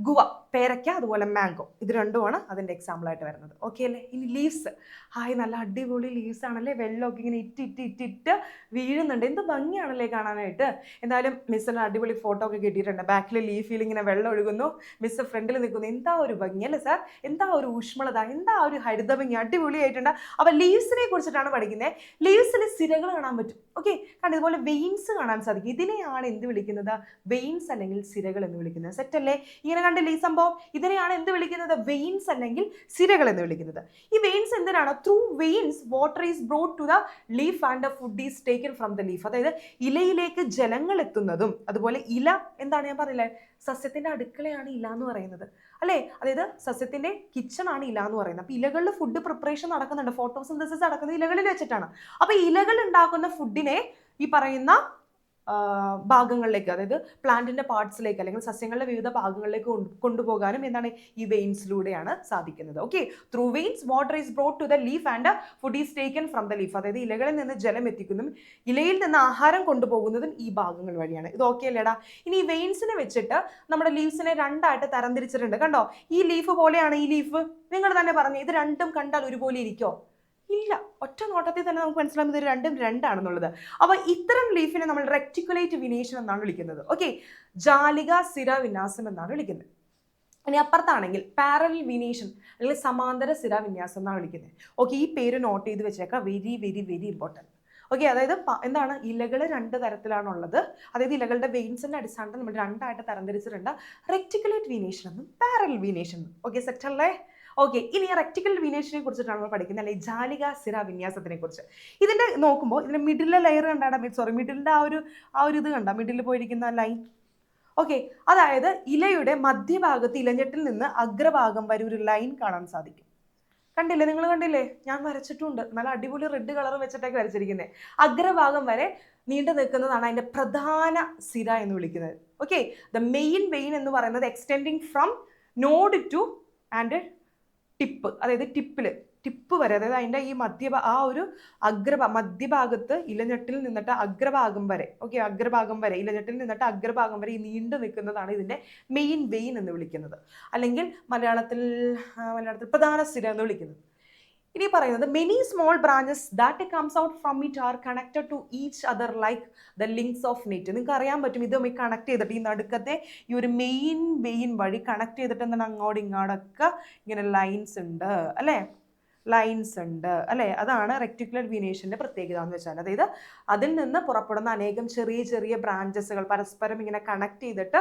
ഗുവ, പേരയ്ക്ക, അതുപോലെ മാംഗോ, ഇത് രണ്ടുമാണ് അതിൻ്റെ എക്സാമ്പിളായിട്ട് വരുന്നത്. ഓക്കെ അല്ലേ. ഇനി ലീവ്സ്, ഹായ് നല്ല അടിപൊളി ലീവ്സ് ആണല്ലേ, വെള്ളമൊക്കെ ഇങ്ങനെ ഇറ്റിട്ട് വീഴുന്നുണ്ട്, എന്ത് ഭംഗിയാണല്ലേ കാണാനായിട്ട്. എന്തായാലും മിസ്സിന് അടിപൊളി ഫോട്ടോ ഒക്കെ കിട്ടിയിട്ടുണ്ട്. ബാക്കിൽ ലീഫിൽ ഇങ്ങനെ വെള്ളം ഒഴുകുന്നു, മിസ് ഫ്രണ്ടിൽ നിൽക്കുന്നു, എന്താ ഒരു ഭംഗി അല്ലേ സാർ, എന്താ ഒരു ഊഷ്മളത, എന്താ ഒരു ഹരിതഭംഗി, അടിപൊളിയായിട്ടുണ്ട്. അപ്പോൾ ലീവ്സിനെ കുറിച്ചിട്ടാണ് പഠിക്കുന്നത്. ലീവ്സിന് സിരകൾ കാണാൻ പറ്റും. ഓക്കെ, കാരണം ഇതുപോലെ വെയിൻസ് കാണാൻ സാധിക്കും. ഇതിനെയാണ് എന്ത് വിളിക്കുന്നത്, വെയിൻസ് അല്ലെങ്കിൽ സിരകൾ എന്ന് വിളിക്കുന്നത്. സെറ്റ് അല്ലേ. ഇങ്ങനെ കണ്ടില്ലേ ഈ സംഭവം, ഇതിനെയാണ് എന്ത് വിളിക്കുന്നത്, വെയിൻസ് അല്ലെങ്കിൽ സിരകൾ എന്ന് വിളിക്കുന്നത്. ഈ വെയിൻസ് എന്തിനാണ്, through veins water is brought to the leaf and the food is taken from the leaf. അതായത് ഇലയിലേക്ക് ജലങ്ങൾ എത്തുന്നതും, അതുപോലെ ഇല എന്താണ്, ഞാൻ പറഞ്ഞില്ലേ, സസ്യത്തിന്റെ അടുക്കളയാണ് ഇല എന്ന് പറയുന്നത് അല്ലേ. അതായത് സസ്യത്തിന്റെ കിച്ചൺ ആണ് ഇല എന്ന് പറയുന്നത്. അപ്പൊ ഇലകളിൽ ഫുഡ് പ്രിപ്പറേഷൻ നടക്കുന്നുണ്ട്, ഫോട്ടോസിന്തസിസ് നടക്കുന്നത് ഇലകളിൽ വെച്ചിട്ടാണ്. അപ്പൊ ഇലകൾ ഉണ്ടാക്കുന്ന ഫുഡിനെ ഈ പറയുന്ന ഭാഗങ്ങളിലേക്ക്, അതായത് പ്ലാന്റിന്റെ പാർട്സിലേക്ക് അല്ലെങ്കിൽ സസ്യങ്ങളുടെ വിവിധ ഭാഗങ്ങളിലേക്ക് കൊണ്ടുപോകാനും എന്താണ് ഈ വെയിൻസിലൂടെയാണ് സാധിക്കുന്നത്. Okay, through veins water is brought to the leaf and food is taken from the leaf. അതായത് ഇലകളിൽ നിന്ന് ജലം എത്തിക്കുന്നതും ഇലയിൽ നിന്ന് ആഹാരം കൊണ്ടുപോകുന്നതും ഈ ഭാഗങ്ങൾ വഴിയാണ്. ഇത് ഓക്കെ അല്ലേടാ. ഇനി ഈ വെയിൻസിനെ വെച്ചിട്ട് നമ്മുടെ ലീവ്സിനെ രണ്ടായിട്ട് തരംതിരിച്ചിട്ടുണ്ട്. കണ്ടോ, ഈ ലീഫ് പോലെയാണ് ഈ ലീഫ്, നിങ്ങൾ തന്നെ പറഞ്ഞു, ഇത് രണ്ടും കണ്ടാൽ ഒരുപോലെ ഇരിക്കോ, ഇല്ല. ഒറ്റ നോട്ടത്തിൽ തന്നെ നമുക്ക് മനസ്സിലാകും ഇത് രണ്ടും രണ്ടാണെന്നുള്ളത്. അപ്പൊ ഇത്തരം ലീഫിനെ നമ്മൾ റെക്ടിക്കുലേറ്റ് വിനേഷൻ എന്നാണ് വിളിക്കുന്നത്. ഓക്കെ, ജാലിക സിര വിന്യാസം എന്നാണ് വിളിക്കുന്നത്. ഇനി അപ്പുറത്താണെങ്കിൽ പാരലൽ വിനേഷൻ അല്ലെങ്കിൽ സമാന്തര സിര വിന്യാസം എന്നാണ് വിളിക്കുന്നത്. ഓക്കെ, ഈ പേര് നോട്ട് ചെയ്ത് വെച്ചേക്കാം, very very very important. Okay, അതായത് എന്താണ്, ഇലകൾ രണ്ട് തരത്തിലാണുള്ളത്. അതായത് ഇലകളുടെ വെയിൻസിന്റെ അടിസ്ഥാനത്തിൽ നമ്മൾ രണ്ടായിട്ട് തരംതിരിച്ചിട്ടുണ്ട്, റെക്ടിക്കുലേറ്റ് വിനേഷൻ എന്നും പാരലൽ വിനേഷൻ എന്നും. ഓക്കെ, സെറ്റ് അല്ലേ. ഓക്കെ, ഇനി റെക്ടിക്കൽ വിനേഷനെ കുറിച്ചിട്ടാണ് നമ്മൾ പഠിക്കുന്നത്, അല്ലെങ്കിൽ ജാലിക സിര വിന്യാസത്തിനെ കുറിച്ച്. ഇതിന്റെ നോക്കുമ്പോൾ ഇതിന്റെ മിഡിലെ ലെയർ കണ്ടാടാ, മിഡിലിന്റെ ആ ഒരു ഇത് കണ്ട, മിഡിൽ പോയിരിക്കുന്ന ലൈൻ. ഓക്കെ, അതായത് ഇലയുടെ മധ്യഭാഗത്ത് ഇലഞ്ഞെട്ടിൽ നിന്ന് അഗ്രഭാഗം വരെ ഒരു ലൈൻ കാണാൻ സാധിക്കും. കണ്ടില്ലേ, നിങ്ങൾ കണ്ടില്ലേ, ഞാൻ വരച്ചിട്ടുണ്ട്, നല്ല അടിപൊളി റെഡ് കളർ വെച്ചിട്ടൊക്കെ വരച്ചിരിക്കുന്നത്. അഗ്രഭാഗം വരെ നീണ്ടു നിൽക്കുന്നതാണ് അതിന്റെ പ്രധാന സിര എന്ന് വിളിക്കുന്നത്. ഓക്കെ, ദ മെയിൻ വെയിൻ എന്ന് പറയുന്നത് extending from node two and tip, അതായത് ടിപ്പ് വരെ, അതായത് അതിൻ്റെ ഈ ആ ഒരു മധ്യഭാഗത്ത് ഇലഞ്ഞെട്ടിൽ നിന്നിട്ട് അഗ്രഭാഗം വരെ, ഓക്കെ, അഗ്രഭാഗം വരെ ഇലഞ്ഞെട്ടിൽ നിന്നിട്ട് അഗ്രഭാഗം വരെ ഈ നീണ്ടു നിൽക്കുന്നതാണ് ഇതിൻ്റെ മെയിൻ വെയിൻ എന്ന് വിളിക്കുന്നത്, അല്ലെങ്കിൽ മലയാളത്തിൽ പ്രധാന സിര എന്ന് വിളിക്കുന്നത്. ഇനി പറയുന്നത് many small branches that comes out from it are connected to each other like the links of net. നിങ്ങൾക്ക് അറിയാൻ പറ്റും, ഇത് കണക്ട് ചെയ്തിട്ട് ഈ നടുക്കത്തെ ഈ ഒരു മെയിൻ വെയിൻ വഴി കണക്ട് ചെയ്തിട്ട് എന്താണ് അങ്ങോട്ടും ഇങ്ങോട്ടൊക്കെ ഇങ്ങനെ ലൈൻസ് ഉണ്ട് അല്ലേ, അതാണ് റെക്ടിക്കുലർ വിനേഷന്റെ പ്രത്യേകത എന്ന് വെച്ചാൽ. അതായത് അതിൽ നിന്ന് പുറപ്പെടുന്ന അനേകം ചെറിയ ചെറിയ ബ്രാഞ്ചസുകൾ പരസ്പരം ഇങ്ങനെ കണക്ട് ചെയ്തിട്ട്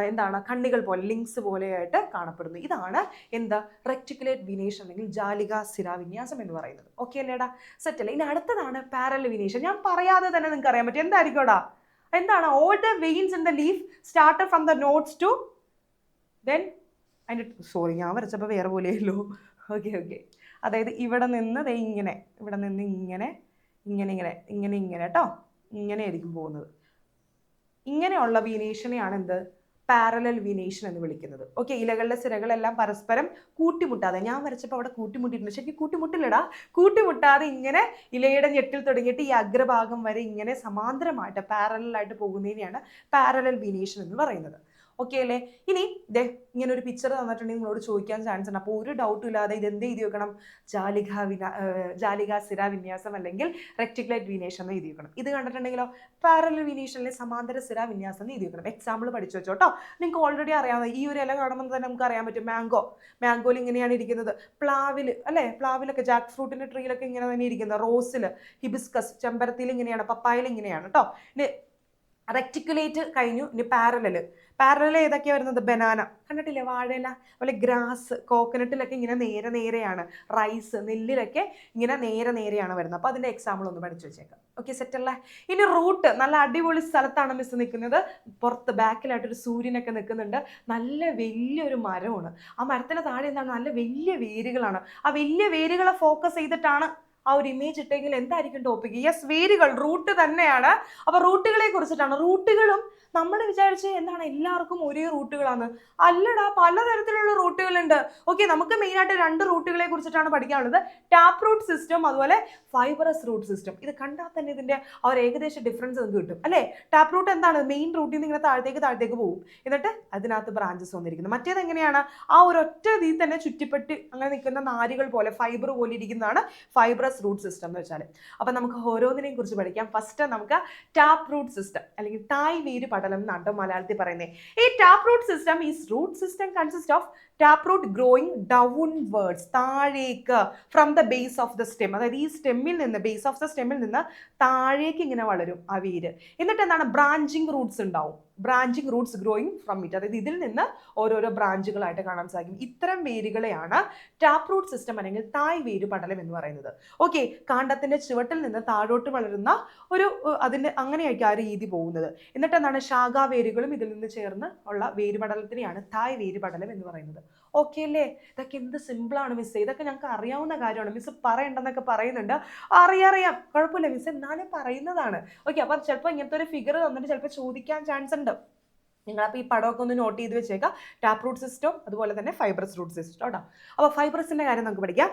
എന്താണ് കണ്ണികൾ പോലെ, ലിങ്ക്സ് പോലെയായിട്ട് കാണപ്പെടുന്നു. ഇതാണ് എന്താ റെക്ടിക്കുലേറ്റ് വിനേഷൻ അല്ലെങ്കിൽ ജാലിക സിര വിന്യാസം എന്ന് പറയുന്നത്. ഓക്കെ അല്ലേടാ, സെറ്റ് അല്ലേ. ഇനി അടുത്തതാണ് പാരലൽ വിനേഷൻ. ഞാൻ പറയാതെ തന്നെ നിങ്ങൾക്ക് അറിയാൻ പറ്റും, എന്തായിരിക്കോടാ, എന്താണ്, all the veins in the leaf started from the notes two then അതിൻ്റെ, സോറി ഞാൻ വരച്ചപ്പോൾ വേറെ പോലെയല്ലോ. ഓക്കെ, അതായത് ഇവിടെ നിന്ന് ഇങ്ങനെ കേട്ടോ, ഇങ്ങനെ ആയിരിക്കും പോകുന്നത്. ഇങ്ങനെയുള്ള വീനേഷനെയാണ് എന്ത്, പാരലൽ വീനേഷൻ എന്ന് വിളിക്കുന്നത്. ഓക്കെ, ഇലകളുടെ സിരകളെല്ലാം പരസ്പരം കൂട്ടിമുട്ടാതെ, ഞാൻ വരച്ചപ്പോൾ അവിടെ കൂട്ടിമുട്ടിയിട്ടുണ്ട്, ശരിക്കും കൂട്ടിമുട്ടില്ലടാ, കൂട്ടിമുട്ടാതെ ഇങ്ങനെ ഇലയുടെ ഞെട്ടിൽ തുടങ്ങിയിട്ട് ഈ അഗ്രഭാഗം വരെ ഇങ്ങനെ സമാന്തരമായിട്ട് പാരലായിട്ട് പോകുന്നതിനെയാണ് പാരലൽ വീനേഷൻ എന്ന് പറയുന്നത്. ഓക്കെ അല്ലേ. ഇനി ഇങ്ങനെ ഒരു പിക്ചർ തന്നിട്ടുണ്ടെങ്കിൽ നിങ്ങളോട് ചോദിക്കാൻ ചാൻസ് ഉണ്ട്. അപ്പോൾ ഒരു ഡൗട്ടും ഇല്ലാതെ ഇത് എന്ത് എഴുതി വെക്കണം, ജാലിക സിര വിന്യാസം അല്ലെങ്കിൽ റെക്ടിക്കുലേറ്റ് വിനേഷൻ എന്ന് എഴുതി വെക്കണം. ഇത് കണ്ടിട്ടുണ്ടെങ്കിലോ പാരലൽ വിനേഷൻ അല്ലെങ്കിൽ സമാന്തര സിര വിന്യാസം എന്ന് എഴുതി വെക്കണം. എക്സാമ്പിൾ പഠിച്ചു വെച്ചോട്ടോ. നിങ്ങൾക്ക് ഓൾറെഡി അറിയാവുന്ന ഈ ഒരു ഇല കാണുമ്പോൾ തന്നെ നമുക്ക് അറിയാൻ പറ്റും, മാംഗോയിൽ ഇങ്ങനെയാണ് ഇരിക്കുന്നത്, പ്ലാവിൽ അല്ലേ, പ്ലാവിലൊക്കെ ജാക്ക് ഫ്രൂട്ടിൻ്റെ ട്രീയിലൊക്കെ ഇങ്ങനെ തന്നെ ഇരിക്കുന്നത്, റോസിൽ, ഹിബിസ്കസ് ചെമ്പരത്തിയിൽ ഇങ്ങനെയാണ്, പപ്പായയിൽ ഇങ്ങനെയാണ് കേട്ടോ. ഇനി റെക്ടിക്കുലേറ്റ് കഴിഞ്ഞു. ഇനി പാരലൽ ഏതൊക്കെയാണ് വരുന്നത്, ബനാന കണ്ടിട്ടില്ലേ, വാഴയില, അതുപോലെ ഗ്രാസ്, കോക്കനട്ടിലൊക്കെ ഇങ്ങനെ നേരെയാണ്, റൈസ്, നെല്ലിലൊക്കെ ഇങ്ങനെ നേരെയാണ് വരുന്നത്. അപ്പോൾ അതിൻ്റെ എക്സാമ്പിൾ ഒന്ന് പഠിച്ചു വെച്ചേക്കാം. ഓക്കെ, സെറ്റല്ലേ. ഇനി റൂട്ട്, നല്ല അടിപൊളി സ്ഥലത്താണ് മിസ് നിൽക്കുന്നത്, പുറത്ത് ബാക്കിലായിട്ടൊരു സൂര്യനൊക്കെ നിൽക്കുന്നുണ്ട്, നല്ല വലിയൊരു മരമാണ്. ആ മരത്തിന് താഴെ എന്താണ്, നല്ല വലിയ വേരുകളാണ്. ആ വലിയ വേരുകളെ ഫോക്കസ് ചെയ്തിട്ടാണ് ആ ഒരു ഇമേജ് ഇട്ടെങ്കിൽ എന്തായിരിക്കും ടോപ്പിക്? യെസ്, വേരുകൾ, റൂട്ട് തന്നെയാണ്. അപ്പൊ റൂട്ടുകളെ കുറിച്ചിട്ടാണ്. റൂട്ടുകളും നമ്മൾ വിചാരിച്ച് എന്താണ് എല്ലാവർക്കും ഒരേ റൂട്ടുകളാണ്. അല്ലടാ, പലതരത്തിലുള്ള റൂട്ടുകളുണ്ട്. ഓക്കെ, നമുക്ക് മെയിൻ ആയിട്ട് 2 റൂട്ടുകളെ കുറിച്ചിട്ടാണ് പഠിക്കാനുള്ളത്. ടാപ്പ് റൂട്ട് സിസ്റ്റം, അതുപോലെ ഫൈബറസ് റൂട്ട് സിസ്റ്റം. ഇത് കണ്ടാൽ തന്നെ ഇതിന്റെ ആ ഒരു ഏകദേശ ഡിഫറൻസ് നമുക്ക് കിട്ടും അല്ലേ? ടാപ്പ് റൂട്ട് എന്താണ്? മെയിൻ റൂട്ടിൽ നിന്ന് ഇങ്ങനെ താഴത്തേക്ക് പോകും, എന്നിട്ട് അതിനകത്ത് ബ്രാഞ്ചസ് വന്നിരിക്കുന്നു. മറ്റേത് എങ്ങനെയാണ്? ആ ഒരു ഒറ്റ ഇതിൽ തന്നെ ചുറ്റിപ്പെട്ട് അങ്ങനെ നിൽക്കുന്ന നാരുകൾ പോലെ, ഫൈബർ പോലെ ഇരിക്കുന്നതാണ് ഫൈബറസ് റൂട്ട് സിസ്റ്റം എന്ന് വെച്ചാൽ. അപ്പൊ നമുക്ക് ഓരോന്നിനെയും കുറിച്ച് പഠിക്കാം. ഫസ്റ്റ് നമുക്ക് ടാപ്പ് റൂട്ട് സിസ്റ്റം അല്ലെങ്കിൽ തായ് വേര് പടലം എന്നാണ് മലയാളത്തിൽ പറയുന്നത്. ഈ tap root system is root system consist of tap root growing downwards, താഴേക്ക്, from the base of the stem. അതായത് ഈ സ്റ്റെമ്മിൽ നിന്ന്, ബേസ് ഓഫ് ദ സ്റ്റെമ്മിൽ നിന്ന് താഴേക്ക് ഇങ്ങനെ വളരും ആ വേര്. എന്നിട്ട് എന്താണ്? ബ്രാഞ്ചിങ് റൂട്ട്സ് ഉണ്ടാവും. Branching Roots growing from it. അതായത് ഇതിൽ നിന്ന് ഓരോരോ ബ്രാഞ്ചുകളായിട്ട് കാണാൻ സാധിക്കും. ഇത്തരം വേരുകളെയാണ് ടാപ്പ് റൂട്ട് സിസ്റ്റം അല്ലെങ്കിൽ തായ് വേര് പടലം എന്ന് പറയുന്നത്. ഓക്കെ, കാണ്ഡത്തിന്റെ ചുവട്ടിൽ നിന്ന് താഴോട്ട് വളരുന്ന ഒരു അതിന്റെ അങ്ങനെയായിരിക്കും ആ രീതി പോകുന്നത്. എന്നിട്ട് എന്താണ്? ശാഖാവേരുകളും ഇതിൽ നിന്ന് ചേർന്ന് ഉള്ള വേരുപടലത്തിനെയാണ് തായ് വേരുപടലം എന്ന് പറയുന്നത്. ഓക്കെ അല്ലേ? ഇതൊക്കെ എന്ത് സിമ്പിളാണ് മിസ്. ഇതൊക്കെ ഞങ്ങൾക്ക് അറിയാവുന്ന കാര്യമാണ്. മിസ് പറയണ്ടെന്നൊക്കെ പറയുന്നുണ്ട്. അറിയാം, കുഴപ്പമില്ല മിസ്, എന്നാലും പറയുന്നതാണ്. ഓക്കെ, അപ്പൊ ചിലപ്പോൾ ഇങ്ങനത്തെ ഒരു ഫിഗർ തന്നിട്ട് ചിലപ്പോൾ ചോദിക്കാൻ ചാൻസ് ഉണ്ട്. നിങ്ങളപ്പോൾ ഈ പടമൊക്കെ ഒന്ന് നോട്ട് ചെയ്ത് വെച്ചേക്കാം. ടാപ്പ് റൂട്ട് സിസ്റ്റം, അതുപോലെ തന്നെ ഫൈബറസ് റൂട്ട് സിസ്റ്റം കേട്ടോ. അപ്പോൾ ഫൈബറസിന്റെ കാര്യം നമുക്ക് പഠിക്കാം.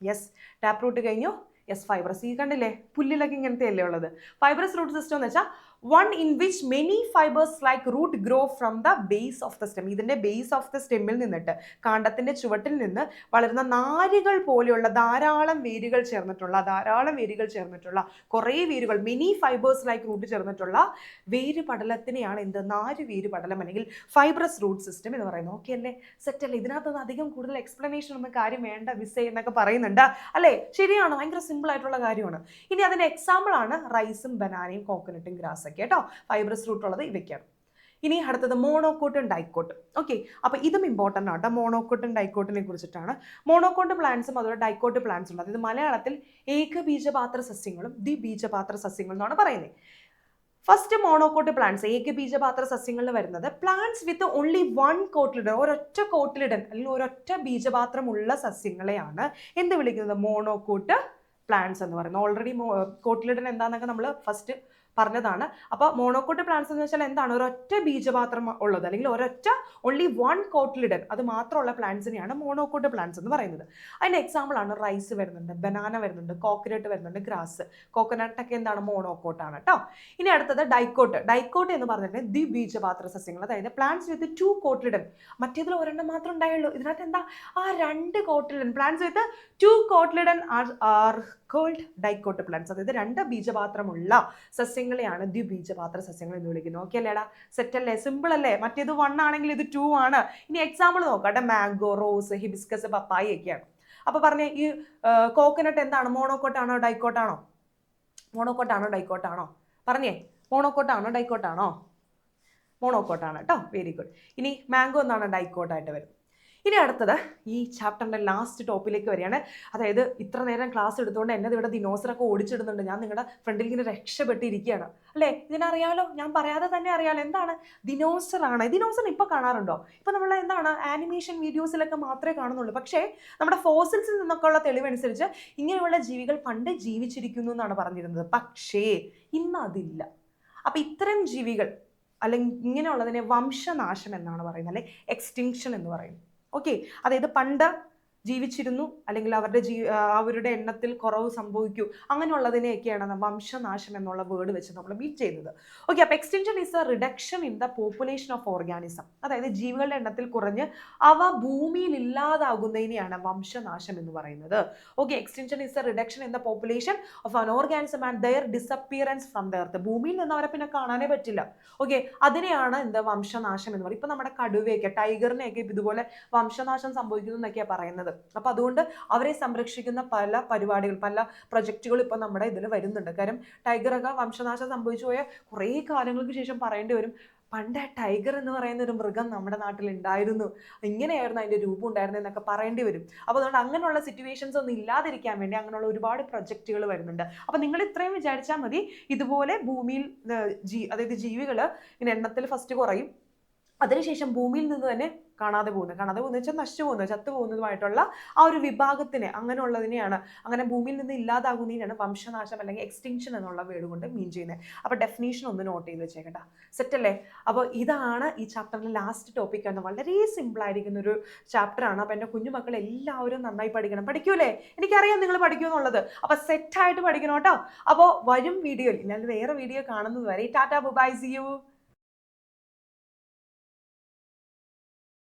യെസ്, ടാപ്പ് റൂട്ട് കഴിഞ്ഞു. Yes, fibrous. ഈ കണ്ടില്ലേ, പുല്ലിലൊക്കെ ഇങ്ങനത്തെ അല്ലേ ഉള്ളത്. ഫൈബറസ് റൂട്ട് സിസ്റ്റം എന്ന് വെച്ചാൽ one in which many fibers like root grow from the base of the stem. ഇതിന്റെ ബേസ് ഓഫ് ദ സ്റ്റെമ്മിൽ നിന്നിട്ട്, കാണ്ഡത്തിന്റെ ചുവട്ടിൽ നിന്ന് വളരുന്ന നാരുകൾ പോലെയുള്ള ധാരാളം വേരുകൾ ചേർന്നിട്ടുള്ള കുറേ വേരുകൾ, മെനി ഫൈബേഴ്സ് ലൈക്ക് റൂട്ട് ചേർന്നിട്ടുള്ള വേര് പടലത്തിനെയാണ് എന്ത്? നാര് വേര് പടലം അല്ലെങ്കിൽ ഫൈബറസ് റൂട്ട് സിസ്റ്റം എന്ന് പറയുന്നത്. ഓക്കെ അല്ലേ? സെറ്റ് അല്ലേ? ഇതിനകത്തൊന്നും അധികം കൂടുതൽ എക്സ്പ്ലനേഷൻ ഒന്നും കാര്യം വേണ്ട മിസ്സേ എന്നൊക്കെ പറയുന്നുണ്ട് അല്ലേ? ശരിയാണ്, ഭയങ്കര സിമ്പിൾ ആയിട്ടുള്ള കാര്യമാണ്. ഇനി അതിന്റെ എക്സാമ്പിൾ ആണ് റൈസും ബനാനയും കോക്കനട്ടും ഗ്രാസ് ഒക്കെ കേട്ടോ. ഫൈബറസ് റൂട്ട് ഉള്ളത് ഇവയ്ക്കാണ്. ഇനി അടുത്തത് മോണോക്കോട്ടും ഡൈക്കോട്ടും. ഓക്കെ, അപ്പൊ ഇതും ഇമ്പോർട്ടൻ്റ് ആണ്. മോണോക്കോട്ടും ഡൈക്കോട്ടിനെ കുറിച്ചിട്ടാണ്. മോണോക്കോട്ട് പ്ലാന്റ്സും അതുപോലെ ഡൈക്കോട്ട് പ്ലാന്റ്സും ഉണ്ട്. അതായത് മലയാളത്തിൽ ഏകബീജപാത്ര സസ്യങ്ങളും ദ്വിബീജപാത്ര സസ്യങ്ങളും എന്നാണ് പറയുന്നത്. ഫസ്റ്റ് മോണോക്കോട്ട് പ്ലാന്റ്സ്, ഏകബീജപാത്ര സസ്യങ്ങളിൽ വരുന്നത് പ്ലാന്റ്സ് വിത്ത് ഓൺലി 1 കോട്ടിലിഡൻ, ഒരൊറ്റ കോട്ടിലിഡൻ അല്ലെങ്കിൽ ഒരൊറ്റ ബീജപാത്രമുള്ള സസ്യങ്ങളെയാണ് എന്ത് വിളിക്കുന്നത്? മോണോക്കോട്ട് പ്ലാന്റ്സ് എന്ന് പറയുന്നത്. ഓൾറെഡി കോട്ടിലിഡൻ എന്താണെന്നൊക്കെ നമ്മൾ ഫസ്റ്റ് പറഞ്ഞതാണ്. അപ്പോൾ മോണോക്കോട്ട് പ്ലാന്റ്സ് എന്ന് വെച്ചാൽ എന്താണ്? ഒരൊറ്റ ബീജപാത്രം ഉള്ളത് അല്ലെങ്കിൽ ഒരൊറ്റ ഓൺലി 1 കോട്ടിലിഡൻ അത് മാത്രമുള്ള പ്ലാന്റ്സിനെയാണ് മോണോക്കോട്ട് പ്ലാന്റ്സ് എന്ന് പറയുന്നത്. അതിന്റെ എക്സാമ്പിൾ ആണ് റൈസ് വരുന്നുണ്ട്, ബനാന വരുന്നുണ്ട്, കോക്കനട്ട് വരുന്നുണ്ട്, ഗ്രാസ്. കോക്കനട്ട് ഒക്കെ എന്താണ്? മോണോക്കോട്ടാണ് കേട്ടോ. ഇനി അടുത്തത് ഡൈക്കോട്ട്. ഡൈക്കോട്ട് എന്ന് പറഞ്ഞിട്ടുണ്ടെങ്കിൽ ദ്വിബീജപാത്ര സസ്യങ്ങൾ, അതായത് പ്ലാന്റ്സ് വിത്ത് 2 കോട്ടിലിഡൻ. മറ്റേതിൽ ഒരെണ്ണം മാത്രം ഉണ്ടായുള്ളൂ. ഇതിനകത്ത് എന്താ? ആ 2 cotyledon. Plants with 2 cotyledon are called dicot plants. അതായത് 2 ബീജപാത്രമുള്ള സസ്യങ്ങളെയാണ് ദ്വിബീജപാത്ര സസ്യങ്ങൾ എന്ന് വിളിക്കുന്നത്. ഓക്കെ അല്ലേടാ? സെറ്റ് അല്ലേ? സിമ്പിൾ അല്ലേ? മറ്റേത് 1 ആണെങ്കിൽ ഇത് 2 ആണ്. ഇനി എക്സാമ്പിൾ നോക്കട്ടെ. മാംഗോ, റോസ്, ഹിബിസ്കസ്, പപ്പായ ഒക്കെയാണ്. അപ്പൊ പറഞ്ഞേ, ഈ കോക്കനട്ട് എന്താണ്? മോണോക്കോട്ടാണോ ഡൈക്കോട്ടാണോ? മോണോക്കോട്ടാണോ ഡൈക്കോട്ടാണോ? പറഞ്ഞേ, മോണോക്കോട്ടാണോ ഡൈക്കോട്ടാണോ? മോണോക്കോട്ടാണ് കേട്ടോ. Very good. ഇനി മാംഗോ എന്നാണ് ഡൈക്കോട്ടായിട്ട് വരും. ഇനി അടുത്തത് ഈ ചാപ്റ്ററിന്റെ ലാസ്റ്റ് ടോപ്പിലേക്ക് വരികയാണ്. അതായത് ഇത്ര നേരം ക്ലാസ് എടുത്തുകൊണ്ട് എന്നത് ഇവിടെ ദിനോസറൊക്കെ ഓടിച്ചിടുന്നുണ്ട്. ഞാൻ നിങ്ങളുടെ ഫ്രണ്ടിൽ ഇങ്ങനെ രക്ഷപ്പെട്ടിരിക്കുകയാണ് അല്ലേ? ഇതിനറിയാലോ, ഞാൻ പറയാതെ തന്നെ അറിയാലോ. എന്താണ്? ദിനോസറാണ്. ദിനോസർ ഇപ്പൊ കാണാറുണ്ടോ? ഇപ്പൊ നമ്മൾ എന്താണ് ആനിമേഷൻ വീഡിയോസിലൊക്കെ മാത്രമേ കാണുന്നുള്ളൂ. പക്ഷേ നമ്മുടെ ഫോസിൽസിൽ നിന്നൊക്കെ ഉള്ള തെളിവനുസരിച്ച് ഇങ്ങനെയുള്ള ജീവികൾ പണ്ട് ജീവിച്ചിരിക്കുന്നു എന്നാണ് പറഞ്ഞിരുന്നത്. പക്ഷേ ഇന്ന് അതില്ല. അപ്പൊ ഇത്തരം ജീവികൾ അല്ലെങ്കിൽ ഇങ്ങനെയുള്ളതിനെ വംശനാശം എന്നാണ് പറയുന്നത്, അല്ലെ എക്സ്റ്റിങ്ഷൻ എന്ന് പറയുന്നത്. ഓക്കെ, അതായത് പണ്ട് ജീവിച്ചിരുന്നു അല്ലെങ്കിൽ അവരുടെ എണ്ണത്തിൽ കുറവ് സംഭവിക്കൂ, അങ്ങനെയുള്ളതിനെയൊക്കെയാണ് വംശനാശം എന്നുള്ള വേർഡ് വെച്ച് നമ്മൾ മീറ്റ് ചെയ്യുന്നത്. ഓക്കെ, അപ്പോൾ extension is A reduction in the population of organism. അതായത് ജീവികളുടെ എണ്ണത്തിൽ കുറഞ്ഞ് അവ ഭൂമിയിൽ ഇല്ലാതാകുന്നതിനെയാണ് വംശനാശം എന്ന് പറയുന്നത്. Okay, extension is A reduction in the population of an organism and their disappearance from the earth. ഭൂമിയിൽ നിന്ന് അവരെ പിന്നെ കാണാനേ പറ്റില്ല. ഓക്കെ, അതിനെയാണ് എന്താ വംശനാശം എന്ന് പറയുന്നത്. ഇപ്പൊ നമ്മുടെ കടുവയൊക്കെ, ടൈഗറിനെയൊക്കെ ഇതുപോലെ വംശനാശം സംഭവിക്കുന്നു എന്നൊക്കെയാണ് പറയുന്നത്. അപ്പൊ അതുകൊണ്ട് അവരെ സംരക്ഷിക്കുന്ന പല പരിപാടികൾ, പല പ്രൊജക്റ്റുകൾ ഇപ്പൊ നമ്മുടെ ഇതിൽ വരുന്നുണ്ട്. കാര്യം ടൈഗറൊക്കെ വംശനാശം സംഭവിച്ചു പോയ കുറേ കാലങ്ങൾക്ക് ശേഷം പറയേണ്ടി വരും, പണ്ട് ടൈഗർ എന്ന് പറയുന്ന ഒരു മൃഗം നമ്മുടെ നാട്ടിൽ ഉണ്ടായിരുന്നു, ഇങ്ങനെയായിരുന്നു അതിന്റെ രൂപം ഉണ്ടായിരുന്നത് എന്നൊക്കെ പറയേണ്ടി വരും. അപ്പോൾ അതുകൊണ്ട് അങ്ങനെയുള്ള സിറ്റുവേഷൻസ് ഒന്നും ഇല്ലാതിരിക്കാൻ വേണ്ടി അങ്ങനെയുള്ള ഒരുപാട് പ്രൊജക്റ്റുകൾ വരുന്നുണ്ട്. അപ്പൊ നിങ്ങൾ ഇത്രയും വിചാരിച്ചാൽ മതി, ഇതുപോലെ ഭൂമിയിൽ അതായത് ജീവികൾ ഇങ്ങനെ എണ്ണത്തിൽ ഫസ്റ്റ് കുറയും, അതിനുശേഷം ഭൂമിയിൽ നിന്ന് തന്നെ കാണാതെ പോകുന്നത് വെച്ചാൽ നശിച്ചു പോകുന്നത്, ചത്തു പോകുന്നതുമായിട്ടുള്ള ആ ഒരു വിഭാഗത്തിനെ, അങ്ങനെയുള്ളതിനെയാണ്, അങ്ങനെ ഭൂമിയിൽ നിന്ന് ഇല്ലാതാകുന്നതിനാണ് വംശനാശം അല്ലെങ്കിൽ എക്സ്റ്റിങ്ഷൻ എന്നുള്ള വേർഡ് കൊണ്ട് മീൻ ചെയ്യുന്നത്. അപ്പോൾ ഡെഫിനേഷൻ ഒന്ന് നോട്ട് ചെയ്ത് വെച്ചേക്കട്ടാ. സെറ്റ് അല്ലേ? അപ്പോൾ ഇതാണ് ഈ ചാപ്റ്ററിലെ ലാസ്റ്റ് ടോപ്പിക്കാണ്. വളരെ സിമ്പിൾ ആയിരിക്കുന്ന ഒരു ചാപ്റ്ററാണ്. അപ്പോൾ എൻ്റെ കുഞ്ഞുമക്കൾ എല്ലാവരും നന്നായി പഠിക്കണം. പഠിക്കൂലേ? എനിക്കറിയാം നിങ്ങൾ പഠിക്കുമെന്നുള്ളത്. അപ്പോൾ സെറ്റായിട്ട് പഠിക്കണം കേട്ടോ. അപ്പോൾ വരും വീഡിയോയിൽ, ഞാൻ വേറെ വീഡിയോ കാണുന്നത് വരെ ടാറ്റാ ബൈ, സീ യു.